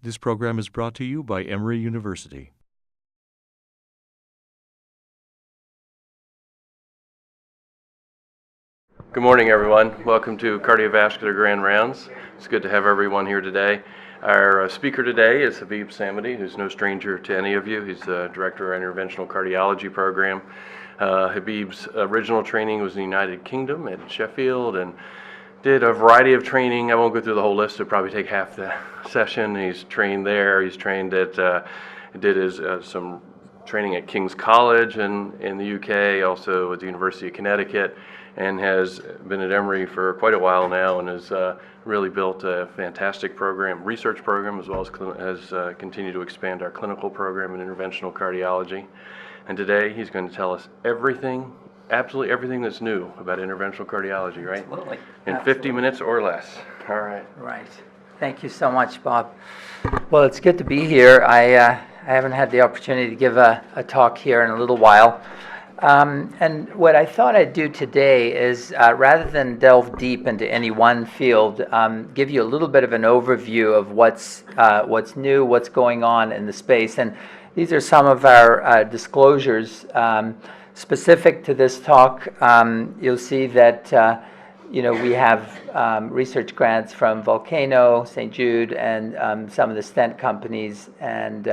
This program is brought to you by Emory University. Good morning, everyone. Welcome to Cardiovascular Grand Rounds. It's good to have everyone here today. Our speaker today is Habib Samady, who's no stranger to any of you. He's the director of our Interventional Cardiology program. Habib's original training was in the United Kingdom at Sheffield and did a variety of training. I won't go through the whole list. It'll probably take half the session. He's trained there. He's trained at, did his some training at King's College in the UK, also at the University of Connecticut, and has been at Emory for quite a while now and has really built a fantastic program, research program, as well as has continued to expand our clinical program in interventional cardiology. And today he's going to tell us everything, absolutely everything that's new about interventional cardiology, right? Absolutely. In 50 minutes or less. All right. Right. Thank you so much, Bob. Well, it's good to be here. I haven't had the opportunity to give a talk here in a little while. And what I thought I'd do today is, rather than delve deep into any one field, give you a little bit of an overview of what's new, what's going on in the space. And these are some of our disclosures specific to this talk. You'll see that we have research grants from Volcano, St. Jude, and some of the stent companies, and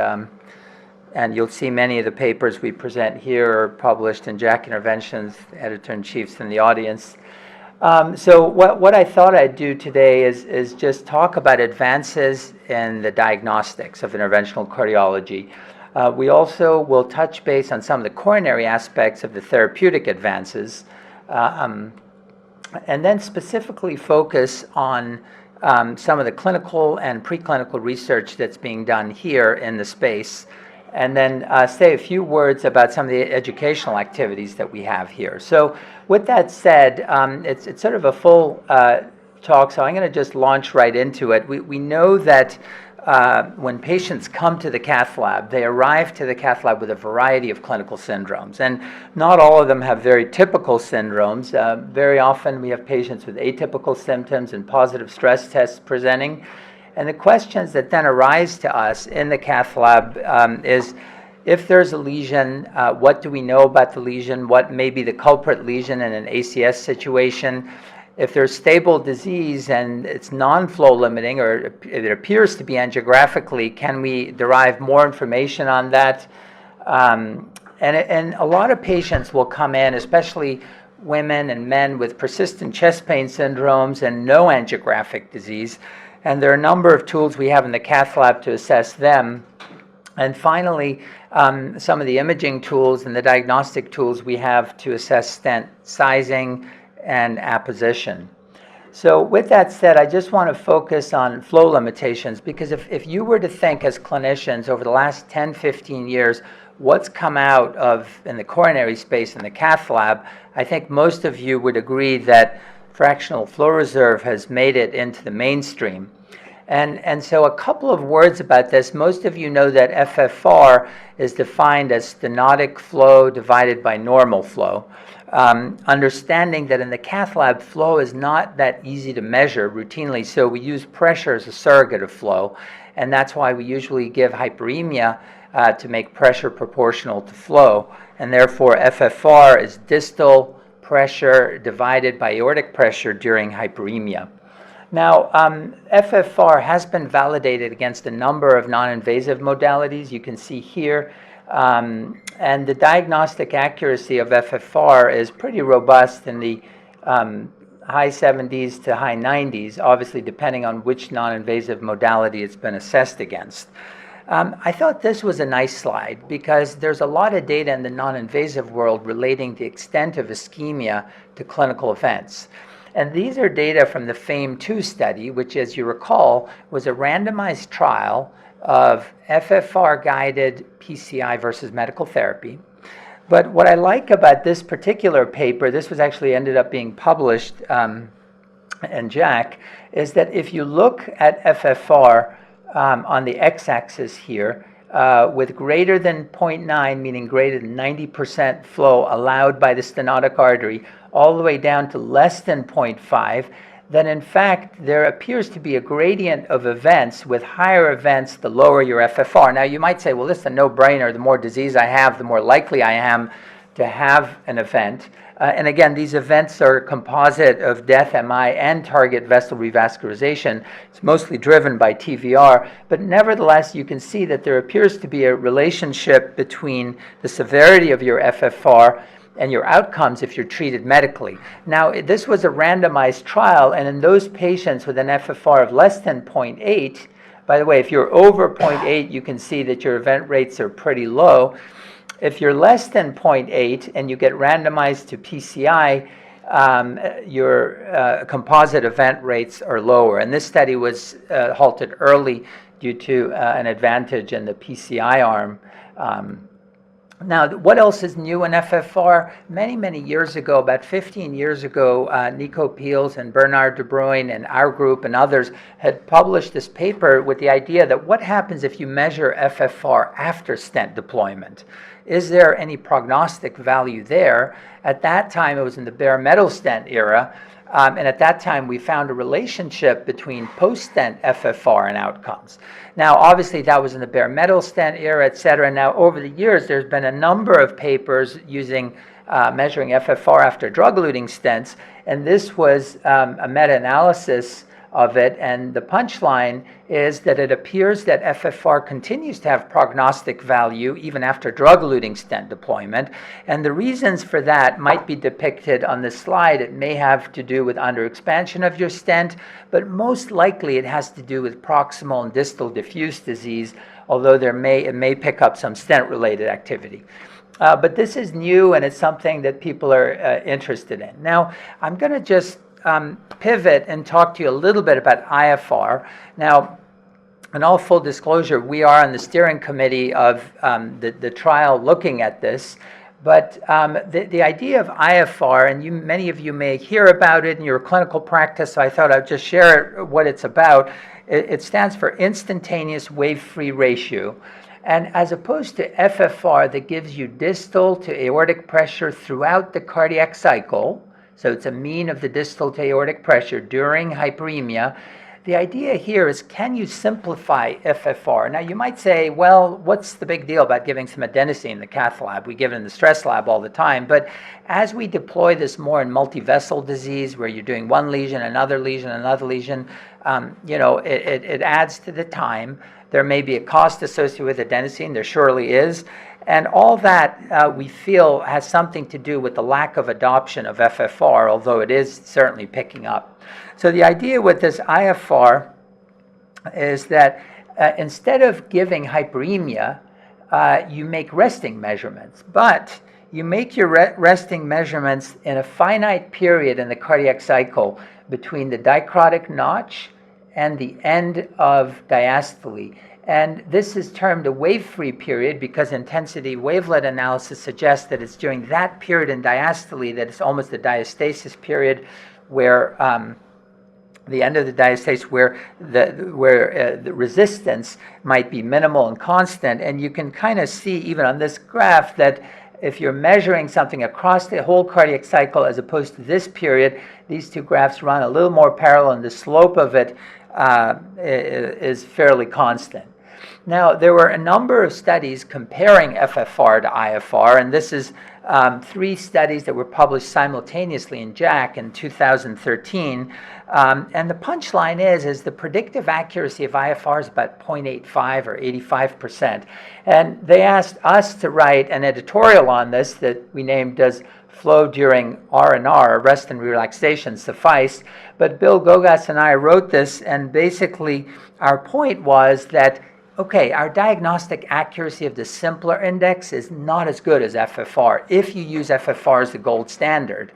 you'll see many of the papers we present here are published in JACC Interventions, editor-in-chiefs in the audience. So what I thought I'd do today is just talk about advances in the diagnostics of interventional cardiology. We also will touch base on some of the coronary aspects of the therapeutic advances, and then specifically focus on some of the clinical and preclinical research that's being done here in the space, and then say a few words about some of the educational activities that we have here. So with that said, it's sort of a full talk, so I'm going to just launch right into it. We know that when patients come to the cath lab, they arrive to the cath lab with a variety of clinical syndromes, and not all of them have very typical syndromes. Very often we have patients with atypical symptoms and positive stress tests presenting, and the questions that then arise to us in the cath lab is, if there's a lesion, what do we know about the lesion? What may be the culprit lesion in an ACS situation? If there's stable disease and it's non-flow limiting, or it appears to be angiographically, can we derive more information on that? And a lot of patients will come in, especially women and men with persistent chest pain syndromes and no angiographic disease. And there are a number of tools we have in the cath lab to assess them. And finally, some of the imaging tools and the diagnostic tools we have to assess stent sizing and apposition. So with that said, I just want to focus on flow limitations, because if you were to think as clinicians over the last 10, 15 years, what's come out of in the coronary space in the cath lab, I think most of you would agree that fractional flow reserve has made it into the mainstream. And so a couple of words about this. Most of you know that FFR is defined as stenotic flow divided by normal flow. Understanding that in the cath lab, flow is not that easy to measure routinely, so we use pressure as a surrogate of flow, and that's why we usually give hyperemia to make pressure proportional to flow, and therefore FFR is distal pressure divided by aortic pressure during hyperemia. Now, FFR has been validated against a number of non-invasive modalities. You can see here. And the diagnostic accuracy of FFR is pretty robust in the high 70s to high 90s, obviously depending on which non-invasive modality it's been assessed against. I thought this was a nice slide because there's a lot of data in the non-invasive world relating the extent of ischemia to clinical events. And these are data from the FAME-2 study, which, as you recall, was a randomized trial of FFR-guided PCI versus medical therapy. But what I like about this particular paper, this was actually ended up being published in JACC, is that if you look at FFR on the x-axis here, with greater than 0.9, meaning greater than 90% flow allowed by the stenotic artery, all the way down to less than 0.5, that in fact there appears to be a gradient of events. With higher events, the lower your FFR. Now you might say, well, this is a no-brainer. The more disease I have, the more likely I am to have an event. And again, these events are a composite of death, MI, and target vessel revascularization. It's mostly driven by TVR, but nevertheless, you can see that there appears to be a relationship between the severity of your FFR and your outcomes if you're treated medically. Now, this was a randomized trial, and in those patients with an FFR of less than 0.8, by the way, if you're over 0.8, you can see that your event rates are pretty low. If you're less than 0.8 and you get randomized to PCI, your composite event rates are lower. And this study was halted early due to an advantage in the PCI arm. Now, what else is new in FFR? Many, many years ago, about 15 years ago, Nico Peels and Bernard de Bruyn and our group and others had published this paper with the idea that what happens if you measure FFR after stent deployment? Is there any prognostic value there? At that time, it was in the bare metal stent era, and at that time, we found a relationship between post-stent FFR and outcomes. Now, obviously, that was in the bare metal stent era, et cetera. Now, over the years, there's been a number of papers using measuring FFR after drug-eluting stents, and this was a meta-analysis of it, and the punchline is that it appears that FFR continues to have prognostic value even after drug-eluting stent deployment, and the reasons for that might be depicted on this slide. It may have to do with underexpansion of your stent, but most likely it has to do with proximal and distal diffuse disease, although it may pick up some stent-related activity. But this is new, and it's something that people are interested in. Now, I'm going to just pivot and talk to you a little bit about IFR. Now, in all full disclosure, we are on the steering committee of the trial looking at this. But the idea of IFR, and many of you may hear about it in your clinical practice, so I thought I'd just share what it's about. It stands for Instantaneous Wave-Free Ratio. And as opposed to FFR that gives you distal to aortic pressure throughout the cardiac cycle, so it's a mean of the distal to aortic pressure during hyperemia, the idea here is, can you simplify FFR? Now, you might say, well, what's the big deal about giving some adenosine in the cath lab? We give it in the stress lab all the time. But as we deploy this more in multi-vessel disease, where you're doing one lesion, another lesion, it adds to the time. There may be a cost associated with adenosine. There surely is. And all that we feel has something to do with the lack of adoption of FFR, although it is certainly picking up. So the idea with this IFR is that instead of giving hyperemia, you make resting measurements. But you make your resting measurements in a finite period in the cardiac cycle between the dicrotic notch and the end of diastole. And this is termed a wave-free period because intensity wavelet analysis suggests that it's during that period in diastole that it's almost a diastasis period, where the end of the diastasis, where the resistance might be minimal and constant. And you can kind of see even on this graph that if you're measuring something across the whole cardiac cycle as opposed to this period, these two graphs run a little more parallel, and the slope of it is fairly constant. Now, there were a number of studies comparing FFR to IFR, and this is 3 studies that were published simultaneously in JACC in 2013. And the punchline is the predictive accuracy of IFR is about 0.85 or 85%. And they asked us to write an editorial on this that we named Does Flow During R&R, Rest and Relaxation, Suffice? But Bill Gogas and I wrote this, and basically our point was that okay, our diagnostic accuracy of the simpler index is not as good as FFR if you use FFR as the gold standard.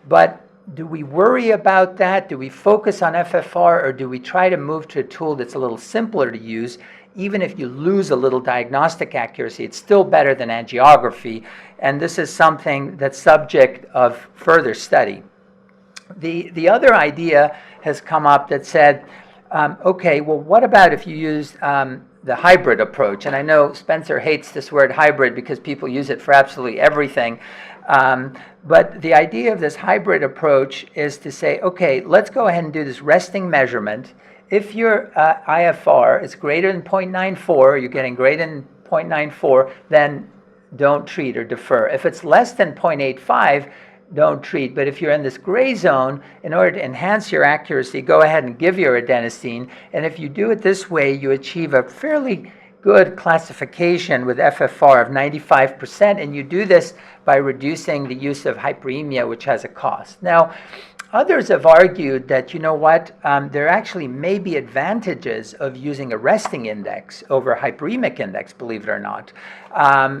But do we worry about that? Do we focus on FFR, or do we try to move to a tool that's a little simpler to use? Even if you lose a little diagnostic accuracy, it's still better than angiography. And this is something that's subject of further study. The other idea has come up that said, okay, well, what about if you use the hybrid approach? And I know Spencer hates this word hybrid because people use it for absolutely everything. But the idea of this hybrid approach is to say, okay, let's go ahead and do this resting measurement. If your IFR is greater than 0.94, you're getting greater than 0.94, then don't treat or defer. If it's less than 0.85, don't treat. But if you're in this gray zone, in order to enhance your accuracy, go ahead and give your adenosine. And if you do it this way, you achieve a fairly good classification with FFR of 95%, and you do this by reducing the use of hyperemia, which has a cost. Now, others have argued that, you know what, there actually may be advantages of using a resting index over a hyperemic index, believe it or not.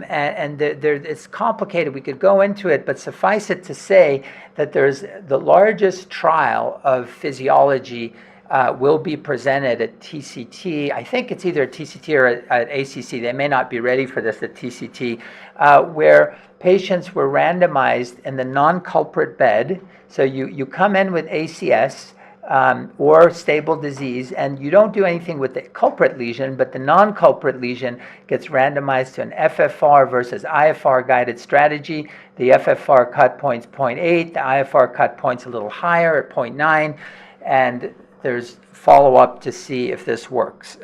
It's complicated. We could go into it, but suffice it to say that there's the largest trial of physiology will be presented at TCT. I think it's either at TCT or at ACC. They may not be ready for this at TCT, where patients were randomized in the non-culprit bed. So you come in with ACS or stable disease, and you don't do anything with the culprit lesion, but the non-culprit lesion gets randomized to an FFR versus IFR guided strategy. The FFR cut point's 0.8, the IFR cut point's a little higher at 0.9, and there's follow-up to see if this works.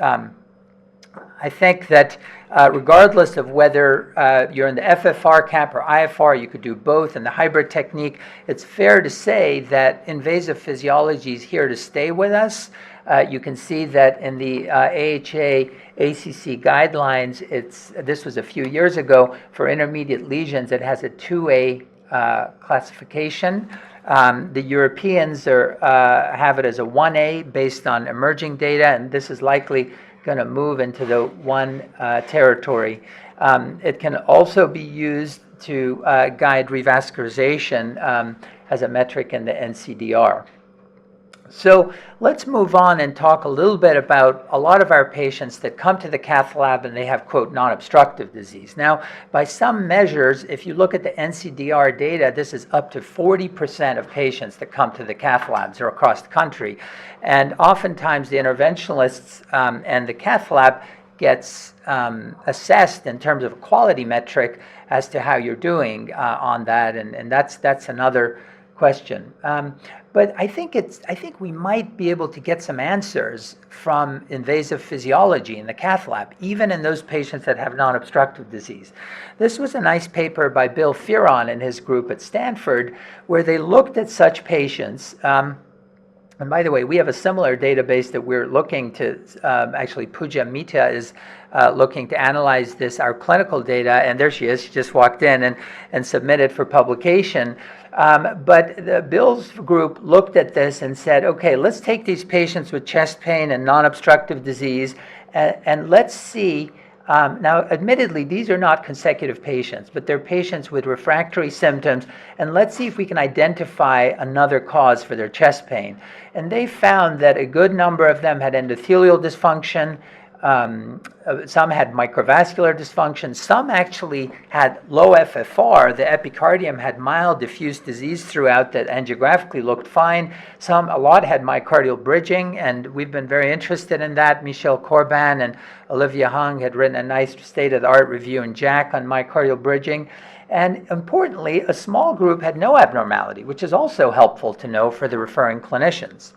I think that regardless of whether you're in the FFR camp or IFR, you could do both in the hybrid technique. It's fair to say that invasive physiology is here to stay with us. You can see that in the AHA ACC guidelines, this was a few years ago, for intermediate lesions, it has a 2A classification. The Europeans have it as a 1A based on emerging data, and this is likely going to move into the 1 territory. It can also be used to guide revascularization as a metric in the NCDR. So let's move on and talk a little bit about a lot of our patients that come to the cath lab and they have, quote, non-obstructive disease. Now, by some measures, if you look at the NCDR data, this is up to 40% of patients that come to the cath labs or across the country. And oftentimes the interventionalists and the cath lab gets assessed in terms of a quality metric as to how you're doing on that, and that's another question. But I think we might be able to get some answers from invasive physiology in the cath lab, even in those patients that have non-obstructive disease. This was a nice paper by Bill Fearon and his group at Stanford, where they looked at such patients. And by the way, we have a similar database that we're looking to, actually Pooja Mita is looking to analyze this, our clinical data, and there she is, she just walked in and submitted for publication. But Bill's group looked at this and said, okay, let's take these patients with chest pain and non-obstructive disease and let's see. Now, admittedly, these are not consecutive patients, but they're patients with refractory symptoms, and let's see if we can identify another cause for their chest pain. And they found that a good number of them had endothelial dysfunction, some had microvascular dysfunction, some actually had low FFR. The epicardium had mild diffuse disease throughout that angiographically looked fine. A lot had myocardial bridging, and we've been very interested in that. Michel Corban and Olivia Hung had written a nice state-of-the-art review in JACC on myocardial bridging. And importantly, a small group had no abnormality, which is also helpful to know for the referring clinicians.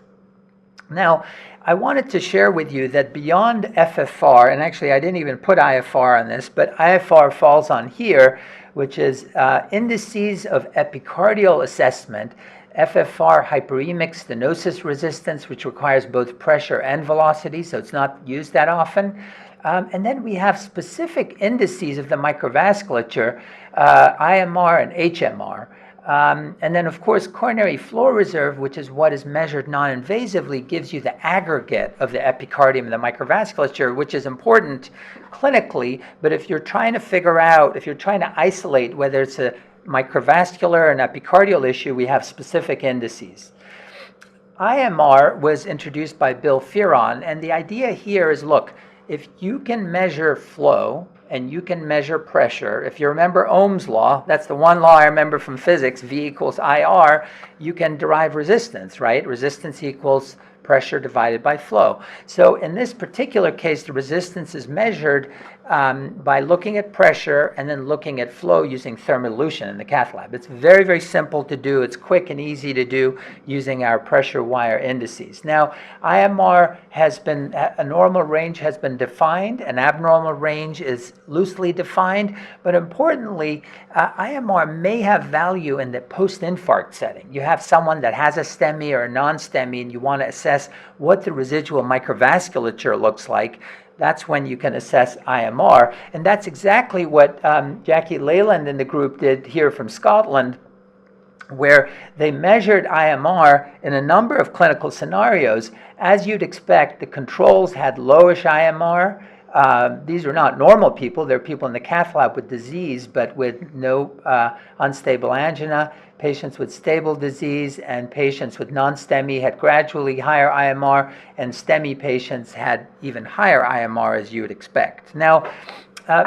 Now, I wanted to share with you that beyond FFR, and actually I didn't even put IFR on this, but IFR falls on here, which is indices of epicardial assessment, FFR hyperemic stenosis resistance, which requires both pressure and velocity, so it's not used that often. And then we have specific indices of the microvasculature, IMR and HMR. And then, of course, coronary flow reserve, which is what is measured non-invasively, gives you the aggregate of the epicardium and the microvasculature, which is important clinically. But if you're trying to figure out, if you're trying to isolate whether it's a microvascular or an epicardial issue, we have specific indices. IMR was introduced by Bill Fearon, and the idea here is, look, if you can measure flow, and you can measure pressure. If you remember Ohm's law, that's the one law I remember from physics, V equals IR, you can derive resistance, right? Resistance equals pressure divided by flow. So in this particular case, the resistance is measured by looking at pressure and then looking at flow using thermolution in the cath lab. It's very, very simple to do. It's quick and easy to do using our pressure wire indices. Now, IMR has been, a normal range has been defined, an abnormal range is loosely defined, but importantly, IMR may have value in the post-infarct setting. You have someone that has a STEMI or a non-STEMI and you want to assess what the residual microvasculature looks like. That's when you can assess IMR. And that's exactly what Jackie Leyland and the group did here from Scotland, where they measured IMR in a number of clinical scenarios. As you'd expect, the controls had lowish IMR. These are not normal people. They're people in the cath lab with disease, but with no unstable angina. Patients with stable disease and patients with non-STEMI had gradually higher IMR, and STEMI patients had even higher IMR, as you would expect. Now,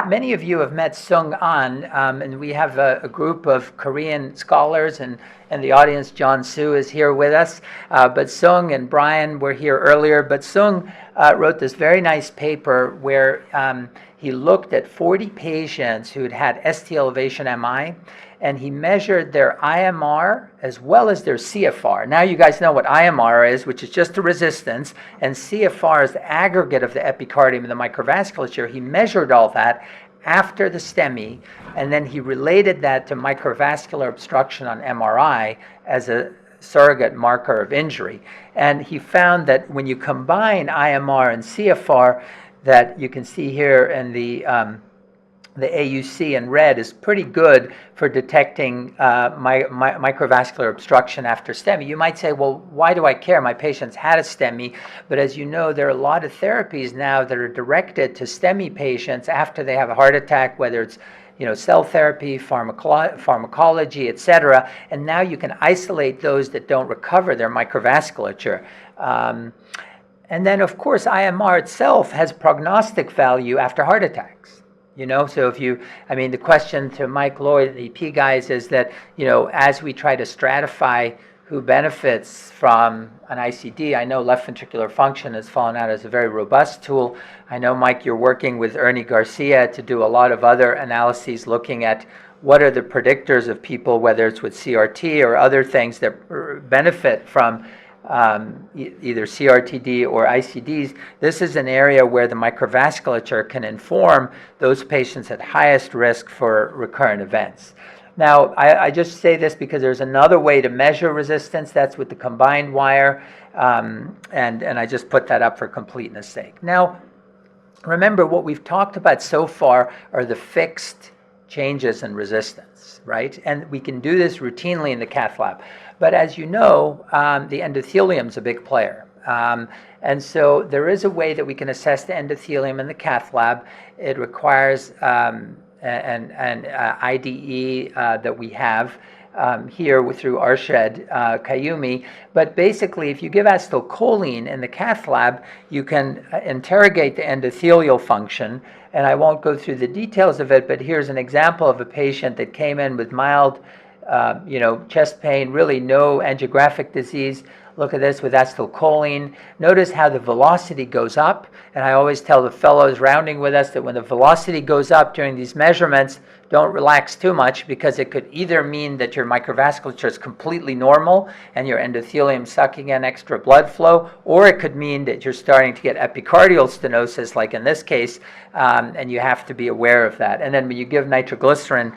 many of you have met Sung An, and we have a group of Korean scholars, and the audience, John Su is here with us. But Sung and Brian were here earlier. But Sung wrote this very nice paper where he looked at 40 patients who had had ST elevation MI, and he measured their IMR as well as their CFR. Now you guys know what IMR is, which is just the resistance, and CFR is the aggregate of the epicardium and the microvasculature. He measured all that after the STEMI, and then he related that to microvascular obstruction on MRI as a surrogate marker of injury. And he found that when you combine IMR and CFR, that you can see here in the AUC in red is pretty good for detecting microvascular obstruction after STEMI. You might say, well, why do I care? My patients had a STEMI. But as you know, there are a lot of therapies now that are directed to STEMI patients after they have a heart attack, whether it's cell therapy, pharmacology, et cetera. And now you can isolate those that don't recover their microvasculature. And then, of course, IMR itself has prognostic value after heart attacks. So if the question to Mike Lloyd, the EP guys, is that, as we try to stratify who benefits from an ICD, I know left ventricular function has fallen out as a very robust tool. I know, Mike, you're working with Ernie Garcia to do a lot of other analyses looking at what are the predictors of people, whether it's with CRT or other things that benefit from either CRTD or ICDs. This is an area where the microvasculature can inform those patients at highest risk for recurrent events. Now, I just say this because there's another way to measure resistance. That's with the combined wire, and I just put that up for completeness sake. Now, remember what we've talked about so far are the fixed changes in resistance, right? And we can do this routinely in the cath lab. But as you know, the endothelium is a big player. And so there is a way that we can assess the endothelium in the cath lab. It requires an IDE that we have here through Arshad Kayumi. But basically, if you give acetylcholine in the cath lab, you can interrogate the endothelial function. And I won't go through the details of it, but here's an example of a patient that came in with mild chest pain, really no angiographic disease. Look at this with acetylcholine. Notice how the velocity goes up. And I always tell the fellows rounding with us that when the velocity goes up during these measurements, don't relax too much, because it could either mean that your microvasculature is completely normal and your endothelium sucking in extra blood flow, or it could mean that you're starting to get epicardial stenosis, like in this case, and you have to be aware of that. And then when you give nitroglycerin,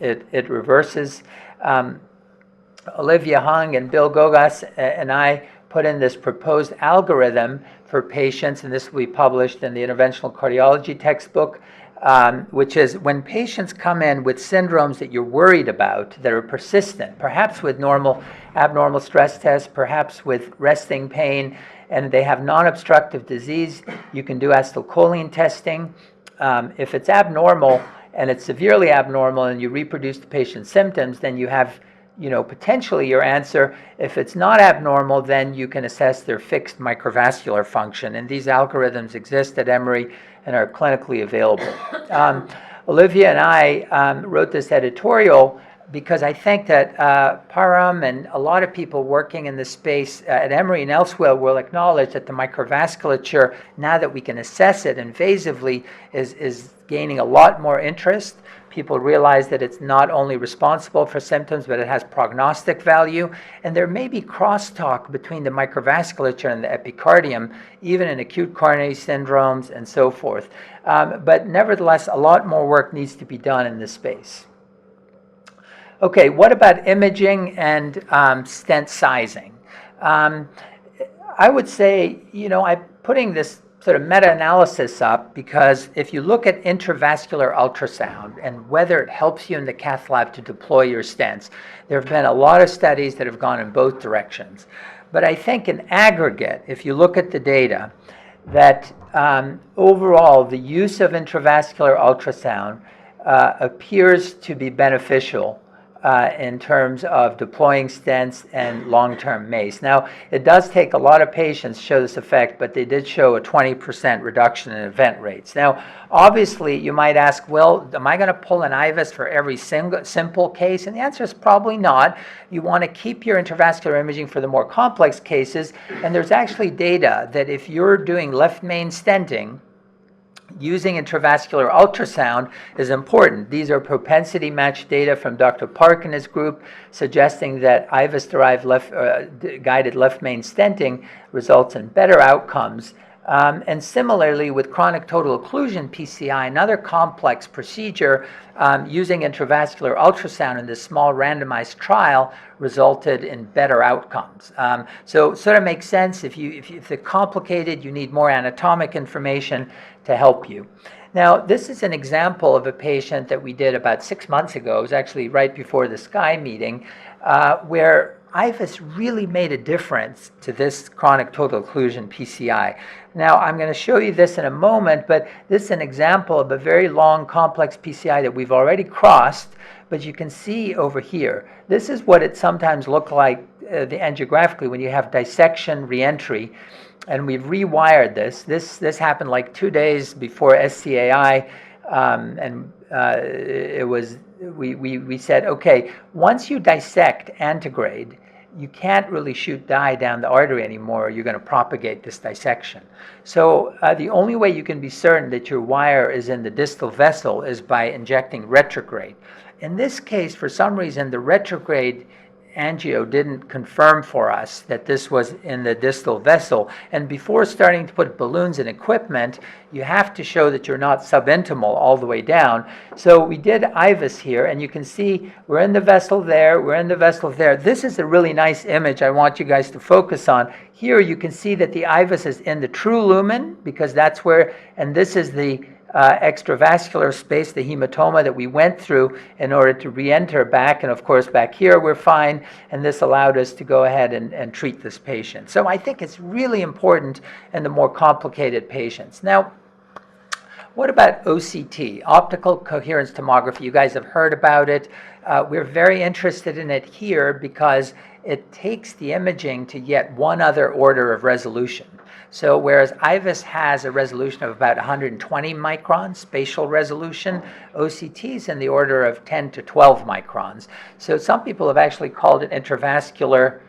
it reverses. Olivia Hung and Bill Gogas and I put in this proposed algorithm for patients, and this will be published in the Interventional Cardiology textbook, which is when patients come in with syndromes that you're worried about that are persistent, perhaps with abnormal stress tests, perhaps with resting pain, and they have non-obstructive disease, you can do acetylcholine testing. If it's abnormal and it's severely abnormal and you reproduce the patient's symptoms, then you have potentially your answer. If it's not abnormal, then you can assess their fixed microvascular function. And these algorithms exist at Emory and are clinically available. Olivia and I wrote this editorial because I think that Param and a lot of people working in this space at Emory and elsewhere will acknowledge that the microvasculature, now that we can assess it invasively, is gaining a lot more interest. People realize that it's not only responsible for symptoms, but it has prognostic value. And there may be crosstalk between the microvasculature and the epicardium, even in acute coronary syndromes and so forth. But nevertheless, a lot more work needs to be done in this space. Okay, what about imaging and stent sizing? I would say, I'm putting this sort of meta-analysis up because if you look at intravascular ultrasound and whether it helps you in the cath lab to deploy your stents, there have been a lot of studies that have gone in both directions. But I think in aggregate, if you look at the data, that overall the use of intravascular ultrasound appears to be beneficial in terms of deploying stents and long-term MACE. Now, it does take a lot of patients to show this effect, but they did show a 20% reduction in event rates. Now, obviously, you might ask, well, am I going to pull an IVUS for every simple case? And the answer is probably not. You want to keep your intravascular imaging for the more complex cases, and there's actually data that if you're doing left main stenting, using intravascular ultrasound is important. These are propensity matched data from Dr. Park and his group suggesting that IVUS-derived guided left main stenting results in better outcomes. And similarly with chronic total occlusion PCI, another complex procedure, using intravascular ultrasound in this small randomized trial resulted in better outcomes. So sort of makes sense. If they're complicated, you need more anatomic information to help you. Now, this is an example of a patient that we did about 6 months ago. It was actually right before the SCAI meeting, where IVUS really made a difference to this chronic total occlusion PCI. Now, I'm going to show you this in a moment, but this is an example of a very long, complex PCI that we've already crossed, but you can see over here. This is what it sometimes looked like angiographically when you have dissection reentry, and we've rewired this. This happened like 2 days before FSCAI, and it was we said, okay, once you dissect antegrade, you can't really shoot dye down the artery anymore, or you're going to propagate this dissection. So the only way you can be certain that your wire is in the distal vessel is by injecting retrograde. In this case, for some reason, the retrograde angio didn't confirm for us that this was in the distal vessel. And before starting to put balloons and equipment, you have to show that you're not subintimal all the way down. So we did IVUS here, and you can see we're in the vessel there, we're in the vessel there. This is a really nice image I want you guys to focus on. Here you can see that the IVUS is in the true lumen, because that's where, and this is the extravascular space, the hematoma that we went through in order to re-enter back. And of course, back here we're fine. And this allowed us to go ahead and treat this patient. So I think it's really important in the more complicated patients. Now, what about OCT, optical coherence tomography? You guys have heard about it. We're very interested in it here because it takes the imaging to yet one other order of resolution. So whereas IVUS has a resolution of about 120 microns, spatial resolution, OCT is in the order of 10 to 12 microns. So some people have actually called it intravascular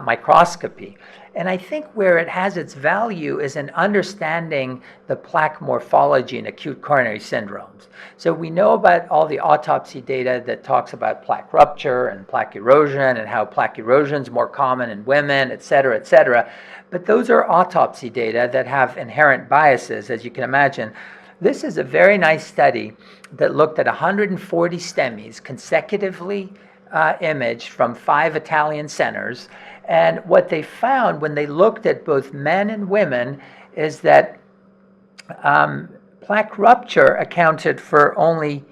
microscopy. And I think where it has its value is in understanding the plaque morphology in acute coronary syndromes. So we know about all the autopsy data that talks about plaque rupture and plaque erosion and how plaque erosion is more common in women, et cetera, et cetera. But those are autopsy data that have inherent biases, as you can imagine. This is a very nice study that looked at 140 STEMIs consecutively imaged from 5 Italian centers. And what they found when they looked at both men and women is that plaque rupture accounted for only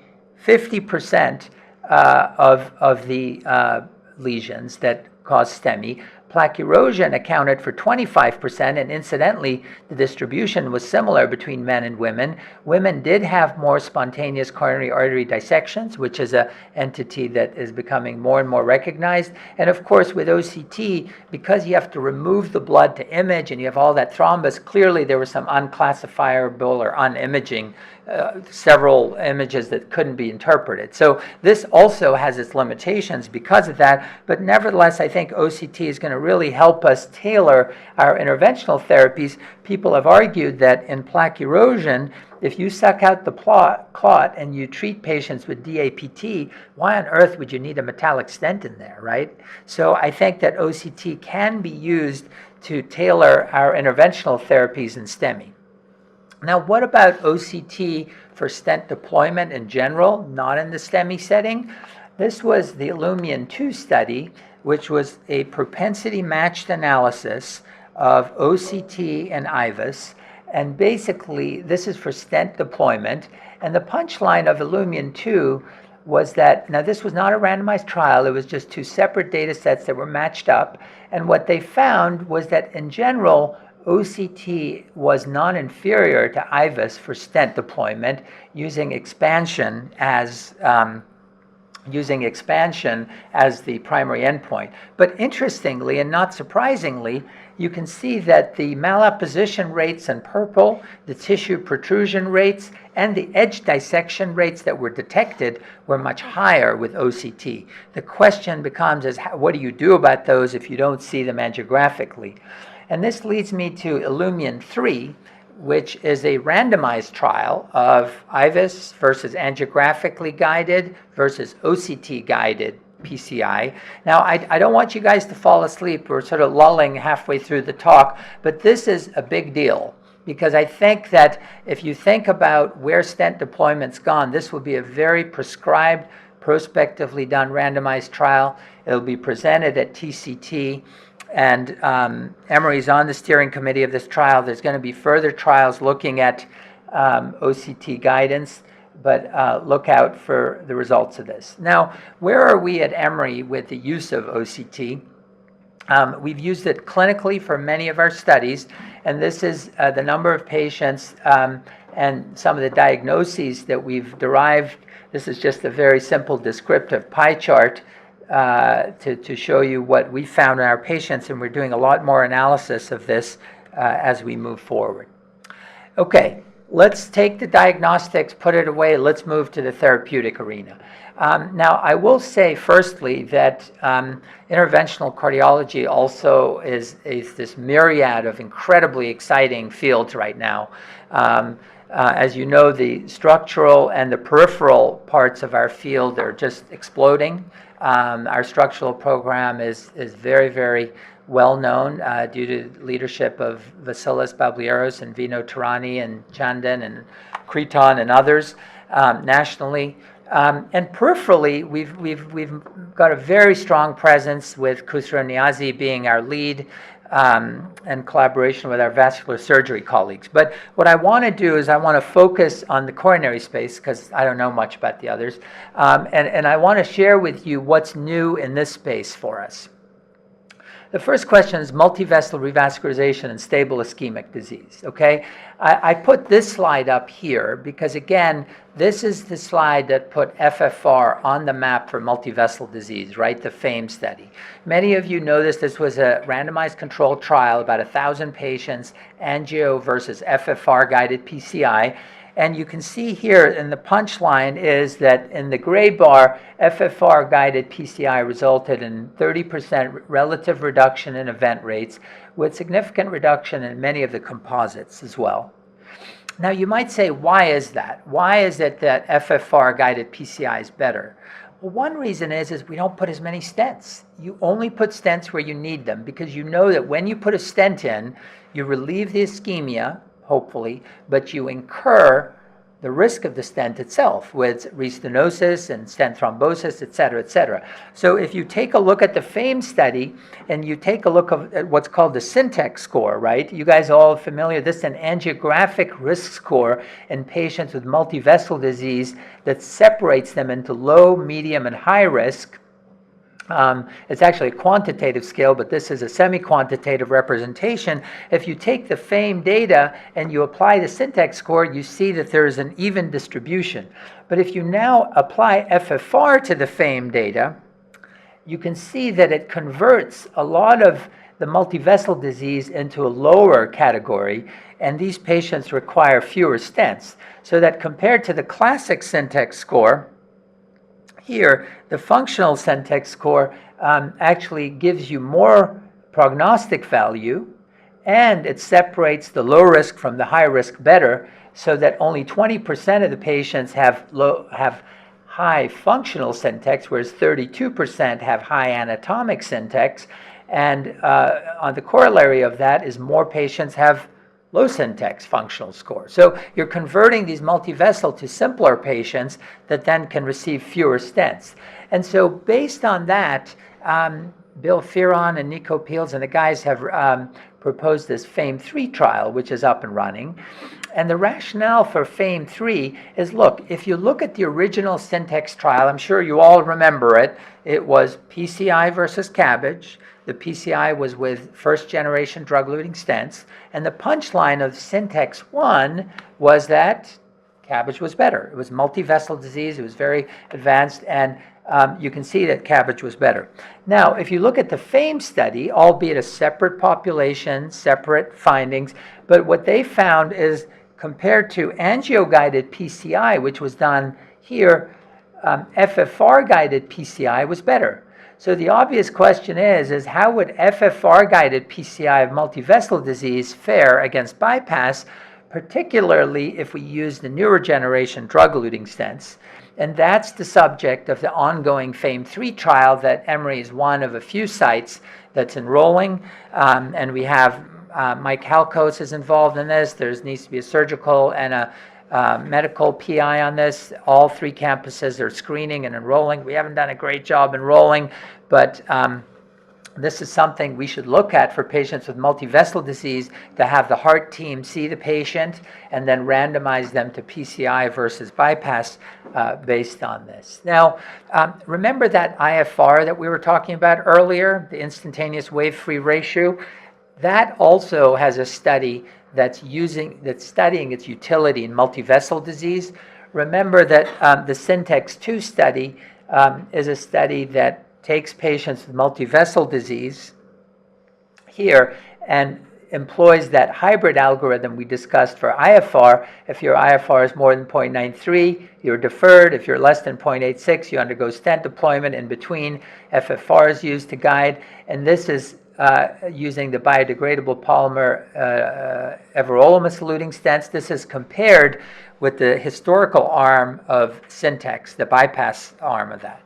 50% of the lesions that cause STEMI, Plaque erosion accounted for 25%, and incidentally, the distribution was similar between men and women. Women did have more spontaneous coronary artery dissections, which is an entity that is becoming more and more recognized. And of course, with OCT, because you have to remove the blood to image and you have all that thrombus, clearly there was some unclassifiable or unimaging several images that couldn't be interpreted. So this also has its limitations because of that, but nevertheless, I think OCT is going to really help us tailor our interventional therapies. People have argued that in plaque erosion, if you suck out the clot and you treat patients with DAPT, why on earth would you need a metallic stent in there, right? So I think that OCT can be used to tailor our interventional therapies in STEMI. Now, what about OCT for stent deployment in general, not in the STEMI setting? This was the Illumian 2 study, which was a propensity-matched analysis of OCT and IVUS. And basically, this is for stent deployment. And the punchline of Illumian 2 was that, now this was not a randomized trial, it was just two separate data sets that were matched up. And what they found was that in general, OCT was non-inferior to IVUS for stent deployment using expansion as the primary endpoint. But interestingly and not surprisingly, you can see that the malapposition rates in purple, the tissue protrusion rates, and the edge dissection rates that were detected were much higher with OCT. The question becomes is what do you do about those if you don't see them angiographically? And this leads me to Illumian 3, which is a randomized trial of IVUS versus angiographically guided versus OCT guided PCI. Now, I don't want you guys to fall asleep. We're sort of lulling halfway through the talk, but this is a big deal because I think that if you think about where stent deployment's gone, this will be a very prescribed, prospectively done randomized trial. It'll be presented at TCT. And Emory's on the steering committee of this trial. There's going to be further trials looking at OCT guidance, but look out for the results of this. Now, where are we at Emory with the use of OCT? We've used it clinically for many of our studies, and this is the number of patients and some of the diagnoses that we've derived. This is just a very simple descriptive pie chart to show you what we found in our patients, and we're doing a lot more analysis of this as we move forward. Okay, let's take the diagnostics, put it away, let's move to the therapeutic arena. Now, I will say firstly that interventional cardiology also is this myriad of incredibly exciting fields right now. As you know, the structural and the peripheral parts of our field are just exploding. Our structural program is very, very well known due to leadership of Vasilis Bablieros and Vino Tarani and Chandan and Creton and others nationally. And peripherally, we've got a very strong presence with Khusro Niazi being our lead and collaboration with our vascular surgery colleagues. But what I want to do is I want to focus on the coronary space because I don't know much about the others. And I want to share with you what's new in this space for us. The first question is multivessel revascularization and stable ischemic disease, okay? I put this slide up here because, again, this is the slide that put FFR on the map for multivessel disease, right? The FAME study. Many of you know this. This was a randomized controlled trial, about 1,000 patients, angio versus FFR-guided PCI. And you can see here, and the punchline is that in the gray bar, FFR-guided PCI resulted in 30% relative reduction in event rates, with significant reduction in many of the composites as well. Now, you might say, why is that? Why is it that FFR-guided PCI is better? Well, one reason is we don't put as many stents. You only put stents where you need them because you know that when you put a stent in, you relieve the ischemia, hopefully, but you incur the risk of the stent itself with restenosis and stent thrombosis, et cetera, et cetera. So if you take a look at the FAME study and you take a look at what's called the Syntex score, right? You guys are all familiar. This is an angiographic risk score in patients with multivessel disease that separates them into low, medium, and high risk. It's actually a quantitative scale, but this is a semi-quantitative representation. If you take the FAME data and you apply the syntax score, you see that there is an even distribution. But if you now apply FFR to the FAME data, you can see that it converts a lot of the multivessel disease into a lower category, and these patients require fewer stents. So that compared to the classic syntax score, here, the functional syntax score actually gives you more prognostic value, and it separates the low risk from the high risk better, so that only 20% of the patients have high functional syntax, whereas 32% have high anatomic syntax. And on the corollary of that is more patients have low syntax functional score. So you're converting these multivessel to simpler patients that then can receive fewer stents. And so based on that, Bill Fearon and Nico Peels and the guys have proposed this FAME-3 trial, which is up and running. And the rationale for FAME-3 is, look, if you look at the original syntax trial, I'm sure you all remember it, it was PCI versus CABG. The PCI was with first-generation drug-eluting stents, and the punchline of Syntax 1 was that CABG was better. It was multivessel disease, it was very advanced, and you can see that CABG was better. Now, if you look at the FAME study, albeit a separate population, separate findings, but what they found is compared to angio-guided PCI, which was done here, FFR-guided PCI was better. So the obvious question is how would FFR-guided PCI of multivessel disease fare against bypass, particularly if we use the newer generation drug-eluting stents? And that's the subject of the ongoing FAME-3 trial that Emory is one of a few sites that's enrolling. And we have Mike Halkos is involved in this. There needs to be a surgical and a medical PI on this. All three campuses are screening and enrolling. We haven't done a great job enrolling, but this is something we should look at for patients with multivessel disease, to have the heart team see the patient and then randomize them to PCI versus bypass based on this. Now, remember that IFR that we were talking about earlier, the instantaneous wave-free ratio? That also has a study that's studying its utility in multivessel disease. Remember that the Syntax 2 study is a study that takes patients with multivessel disease here and employs that hybrid algorithm we discussed for IFR. If your IFR is more than 0.93, you're deferred. If you're less than 0.86, you undergo stent deployment. In between, FFR is used to guide, and this is using the biodegradable polymer everolimus-eluting stents. This is compared with the historical arm of Syntax, the bypass arm of that.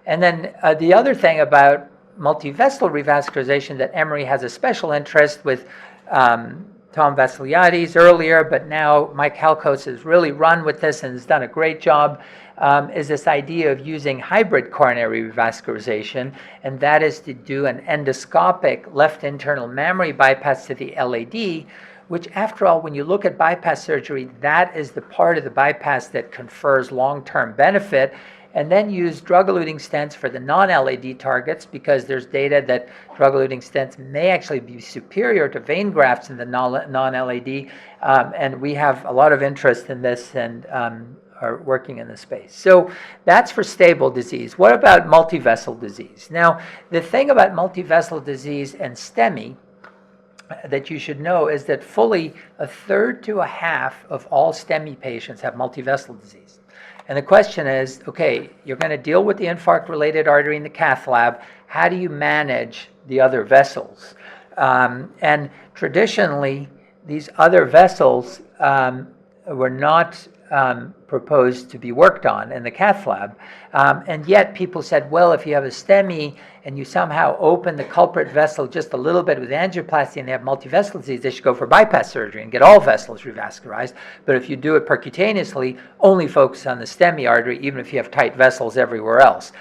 And then the other thing about multivessel revascularization that Emory has a special interest with, Tom Vassiliades earlier, but now Mike Halkos has really run with this and has done a great job, is this idea of using hybrid coronary revascularization, and that is to do an endoscopic left internal mammary bypass to the LAD, which, after all, when you look at bypass surgery, that is the part of the bypass that confers long-term benefit, and then use drug-eluting stents for the non-LAD targets, because there's data that drug-eluting stents may actually be superior to vein grafts in the non-LAD, and we have a lot of interest in this and are working in the space. So that's for stable disease. What about multivessel disease? Now, the thing about multivessel disease and STEMI that you should know is that fully a third to a half of all STEMI patients have multivessel disease. And the question is, okay, you're going to deal with the infarct-related artery in the cath lab. How do you manage the other vessels? And traditionally, these other vessels were not proposed to be worked on in the cath lab. And yet people said, well, if you have a STEMI and you somehow open the culprit vessel just a little bit with angioplasty and they have multivessel disease, they should go for bypass surgery and get all vessels revascularized. But if you do it percutaneously, only focus on the STEMI artery, even if you have tight vessels everywhere else.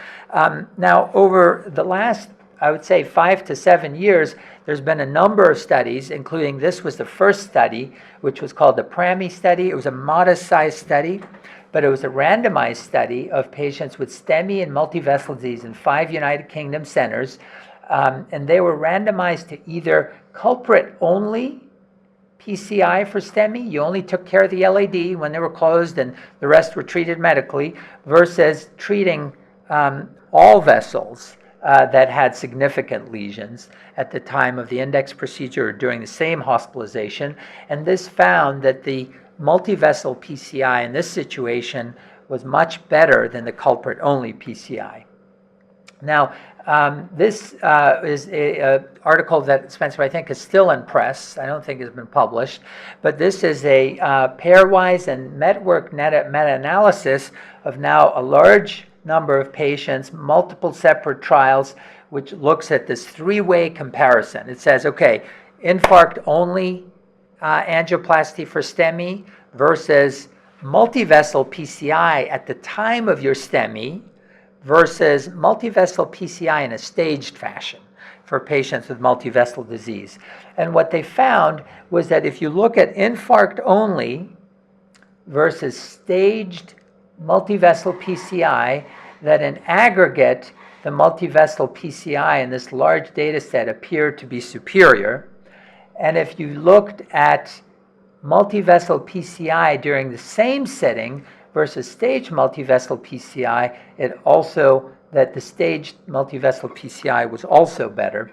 Now, over the last, I would say, 5 to 7 years, there's been a number of studies, including this was the first study, which was called the PRAMI study. It was a modest-sized study, but it was a randomized study of patients with STEMI and multivessel disease in 5 United Kingdom centers, and they were randomized to either culprit-only PCI for STEMI, you only took care of the LAD when they were closed and the rest were treated medically, versus treating all vessels that had significant lesions at the time of the index procedure or during the same hospitalization. And this found that the multivessel PCI in this situation was much better than the culprit-only PCI. Now, this is an article that, Spencer, I think is still in press. I don't think it's been published. But this is a pairwise and network meta-analysis of now a large number of patients, multiple separate trials, which looks at this three-way comparison. It says, okay, infarct-only angioplasty for STEMI versus multivessel PCI at the time of your STEMI versus multivessel PCI in a staged fashion for patients with multivessel disease. And what they found was that if you look at infarct only versus staged multivessel PCI, that in aggregate, the multivessel PCI in this large data set appeared to be superior. And if you looked at multivessel PCI during the same setting versus staged multivessel PCI, it also, that the staged multivessel PCI was also better.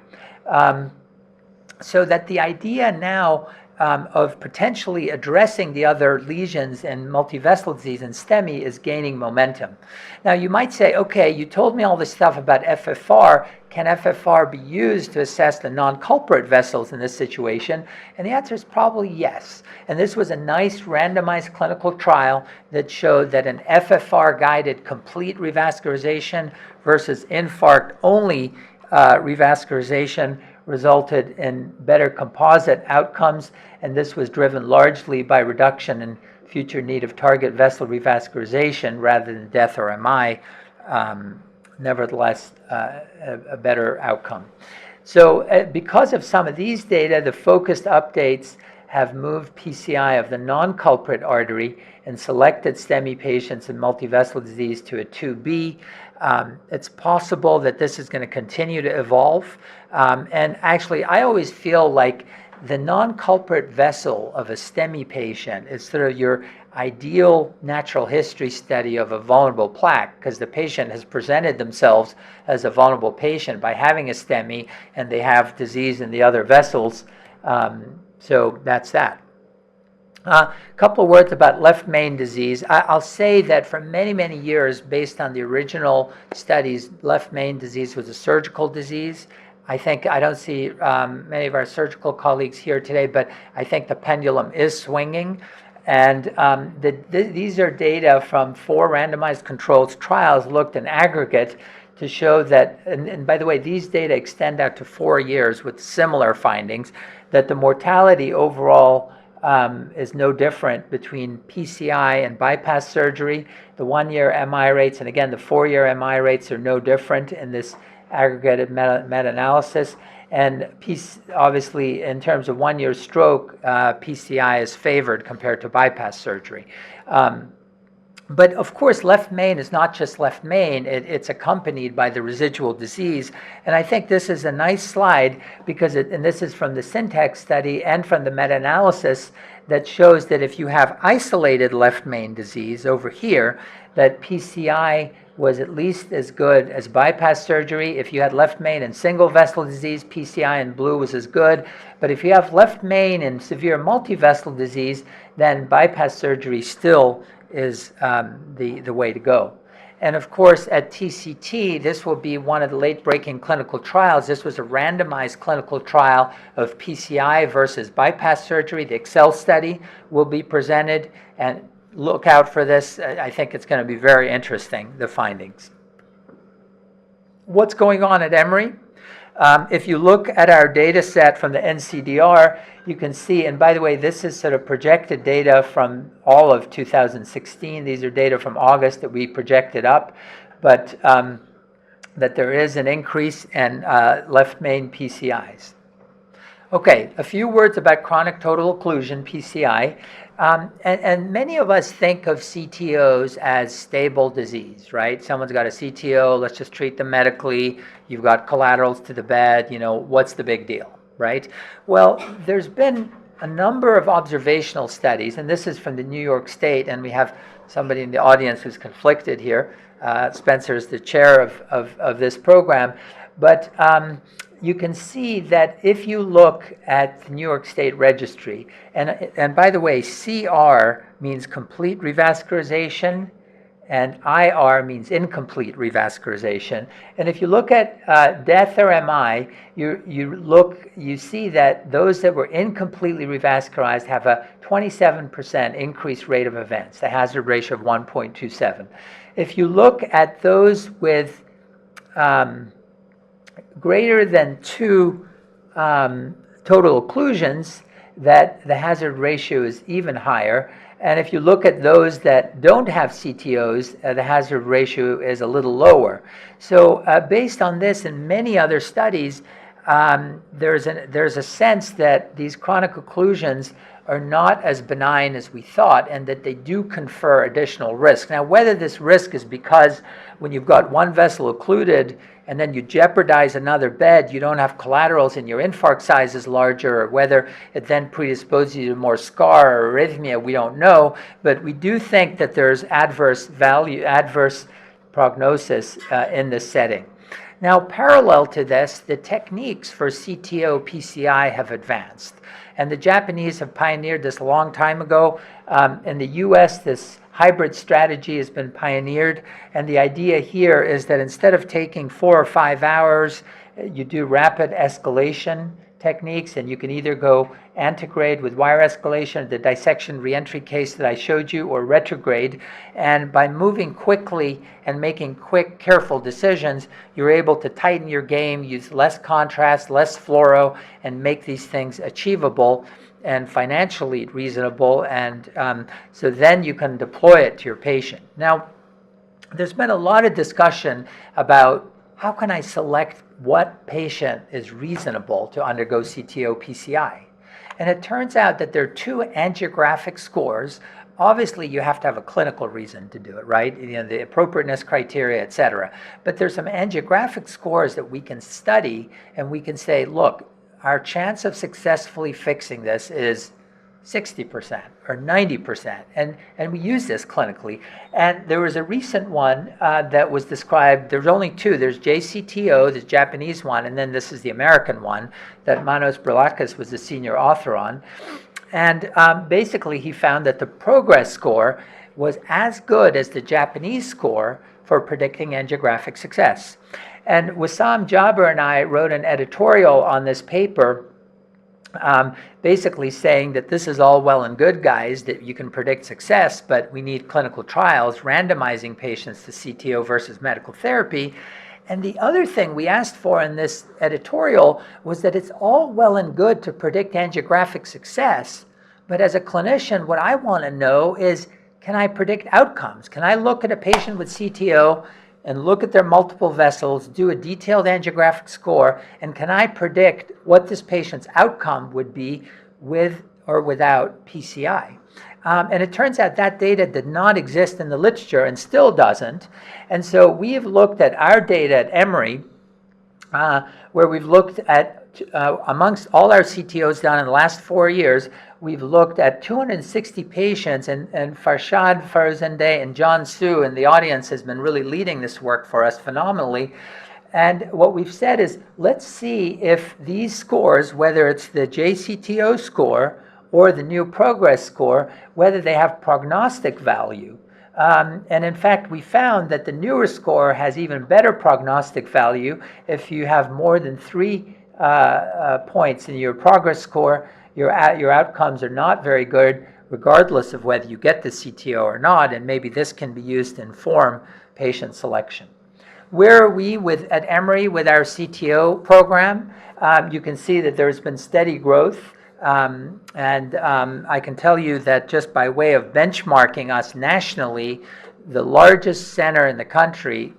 So that the idea now of potentially addressing the other lesions in multivessel disease and STEMI is gaining momentum. Now you might say, okay, you told me all this stuff about FFR. Can FFR be used to assess the non-culprit vessels in this situation? And the answer is probably yes. And this was a nice randomized clinical trial that showed that an FFR-guided complete revascularization versus infarct-only revascularization resulted in better composite outcomes, and this was driven largely by reduction in future need of target vessel revascularization rather than death or MI, nevertheless a better outcome. So because of some of these data, the focused updates have moved PCI of the non-culprit artery and selected STEMI patients in multivessel disease to a 2B. It's possible that this is going to continue to evolve. And actually, I always feel like the non-culprit vessel of a STEMI patient is sort of your ideal natural history study of a vulnerable plaque, because the patient has presented themselves as a vulnerable patient by having a STEMI, and they have disease in the other vessels. So that's that. A couple of words about left main disease. I'll say that for many, many years, based on the original studies, left main disease was a surgical disease. I don't see many of our surgical colleagues here today, but I think the pendulum is swinging. And these are data from 4 randomized controlled trials looked in aggregate to show that, and by the way, these data extend out to 4 years with similar findings, that the mortality overall is no different between PCI and bypass surgery. The 1-year MI rates, and again, the 4-year MI rates are no different in this aggregated meta-analysis. And obviously, in terms of 1-year stroke, PCI is favored compared to bypass surgery. But of course, left main is not just left main, it's accompanied by the residual disease. And I think this is a nice slide because, and this is from the Syntax study and from the meta-analysis that shows that if you have isolated left main disease over here, that PCI was at least as good as bypass surgery. If you had left main and single vessel disease, PCI in blue was as good. But if you have left main and severe multivessel disease, then bypass surgery still is the way to go. And of course, at TCT, this will be one of the late-breaking clinical trials. This was a randomized clinical trial of PCI versus bypass surgery. The Excel study will be presented, and look out for this. I think it's going to be very interesting, the findings. What's going on at Emory? If you look at our data set from the NCDR, you can see, and by the way, this is sort of projected data from all of 2016. These are data from August that we projected up, but that there is an increase in left main PCIs. Okay, a few words about chronic total occlusion, PCI. And many of us think of CTOs as stable disease, right? Someone's got a CTO, let's just treat them medically. You've got collaterals to the bed, what's the big deal, right? Well, there's been a number of observational studies, and this is from the New York State, and we have somebody in the audience who's conflicted here. Spencer is the chair of this program. But you can see that if you look at the New York State Registry, and by the way, CR means complete revascularization, and IR means incomplete revascularization. And if you look at death or MI, you see that those that were incompletely revascularized have a 27% increased rate of events, a hazard ratio of 1.27. If you look at those with greater than 2 total occlusions, that the hazard ratio is even higher. And if you look at those that don't have CTOs, the hazard ratio is a little lower. So based on this and many other studies, there's a sense that these chronic occlusions are not as benign as we thought, and that they do confer additional risk. Now, whether this risk is because when you've got one vessel occluded and then you jeopardize another bed, you don't have collaterals and your infarct size is larger, or whether it then predisposes you to more scar or arrhythmia, we don't know. But we do think that there's adverse prognosis in this setting. Now, parallel to this, the techniques for CTO PCI have advanced. And the Japanese have pioneered this a long time ago. In the US, this hybrid strategy has been pioneered. And the idea here is that instead of taking 4 or 5 hours, you do rapid escalation techniques, and you can either go antegrade with wire escalation, the dissection reentry case that I showed you, or retrograde. And by moving quickly and making quick, careful decisions, you're able to tighten your game, use less contrast, less fluoro, and make these things achievable and financially reasonable. And so then you can deploy it to your patient. Now, there's been a lot of discussion about how can I select what patient is reasonable to undergo CTO PCI. And it turns out that there are 2 angiographic scores. Obviously, you have to have a clinical reason to do it, right? The appropriateness criteria, et cetera. But there's some angiographic scores that we can study, and we can say, look, our chance of successfully fixing this is 60% or 90%, and we use this clinically. And there was a recent one that was described. There's only 2. There's JCTO, the Japanese one, and then this is the American one that Manos Brelakis was the senior author on. And basically, he found that the progress score was as good as the Japanese score for predicting angiographic success. And Wissam Jaber and I wrote an editorial on this paper, basically saying that this is all well and good, guys, that you can predict success, but we need clinical trials randomizing patients to CTO versus medical therapy. And the other thing we asked for in this editorial was that it's all well and good to predict angiographic success, but as a clinician, what I want to know is, can I predict outcomes? Can I look at a patient with CTO and look at their multiple vessels, do a detailed angiographic score, and can I predict what this patient's outcome would be with or without PCI? And it turns out that data did not exist in the literature and still doesn't. And so we have looked at our data at Emory, where we've looked at, amongst all our CTOs done in the last 4 years, we've looked at 260 patients, and Farshad Farzandeh and John Su in the audience has been really leading this work for us phenomenally. And what we've said is, let's see if these scores, whether it's the JCTO score or the new progress score, whether they have prognostic value. And in fact, we found that the newer score has even better prognostic value. If you have more than 3 points in your progress score, your outcomes are not very good, regardless of whether you get the CTO or not, and maybe this can be used to inform patient selection. Where are we at Emory with our CTO program? You can see that there's been steady growth. I can tell you that just by way of benchmarking us nationally, the largest center in the country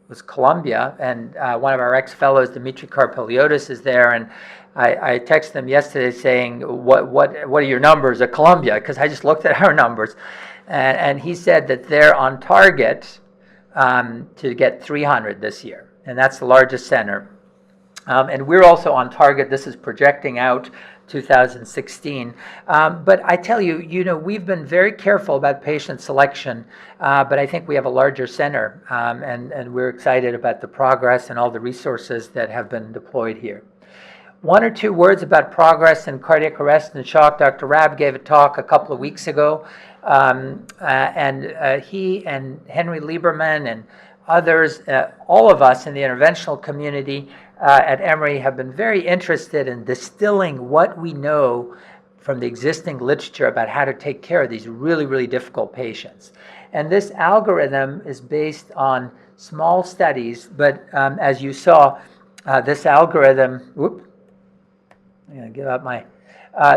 was Columbia, and one of our ex-fellows, Dimitri Karpeliotis, is there, and I texted him yesterday saying, what are your numbers at Columbia? Because I just looked at our numbers, and he said that they're on target to get 300 this year, and that's the largest center. And we're also on target. This is projecting out 2016. But I tell you, we've been very careful about patient selection, but I think we have a larger center, and we're excited about the progress and all the resources that have been deployed here. One or two words about progress in cardiac arrest and shock. Dr. Raab gave a talk a couple of weeks ago, and he and Henry Lieberman and others, all of us in the interventional community at Emory have been very interested in distilling what we know from the existing literature about how to take care of these really, really difficult patients. And this algorithm is based on small studies, but as you saw, this algorithm, I'm going to give up my,